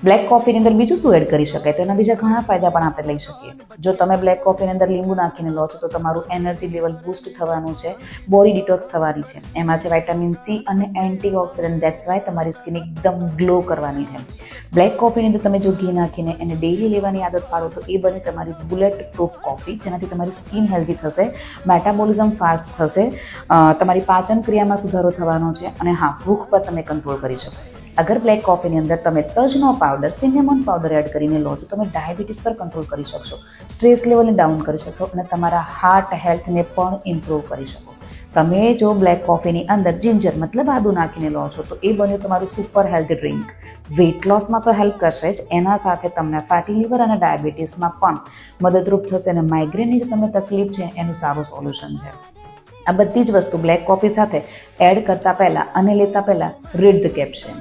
Black કોફીની અંદર બીજું શું એડ કરી શકાય? તો એના બીજા ઘણા ફાયદા પણ આપણે લઈ શકીએ. જો તમે બ્લેક કોફીની અંદર લીંબુ નાખીને લો છો તો તમારું એનર્જી લેવલ બૂસ્ટ થવાનું છે, બોડી ડિટોક્સ થવાની છે. એમાં છે વિટામિન સી અને એન્ટીઓક્સિડન્ટ. ધેટ્સ વાય તમારી સ્કિન એકદમ ગ્લો કરવાની છે. બ્લેક કોફીની અંદર તમે જો ઘી નાખીને એને ડેઈલી લેવાની આદત પાડો તો એ બને તમારી બુલેટ પ્રૂફ કોફી, જેનાથી તમારી સ્કિન હેલ્ધી થશે, મેટાબોલિઝમ ફાસ્ટ થશે, તમારી પાચન ક્રિયામાં સુધારો થવાનો છે અને હા, ભૂખ પર તમે કંટ્રોલ કરી શકો. અગર બ્લેક કોફીની અંદર તમે તજનો પાવડર, સિનેમન પાવડર એડ કરીને લો છો, તમે ડાયાબિટીસ પર કંટ્રોલ કરી શકશો, સ્ટ્રેસ લેવલને ડાઉન કરી શકશો અને તમારા હાર્ટ હેલ્થને પણ ઇમ્પ્રૂવ કરી શકો. તમે જો બ્લેક કોફીની અંદર જિંજર મતલબ આદુ નાખીને લો છો તો એ બન્યું તમારું સુપર હેલ્ધી ડ્રિંક. વેઇટ લોસમાં તો હેલ્પ કરશે જ, એના સાથે તમને ફેટી લીવર અને ડાયાબિટીસમાં પણ મદદરૂપ થશે અને માઇગ્રેનની જે તમને તકલીફ છે એનું સારું સોલ્યુશન છે. આ બધી જ વસ્તુ બ્લેક કોફી સાથે એડ કરતા પહેલાં અને લેતા પહેલાં રીડ ધ કેપ્શન.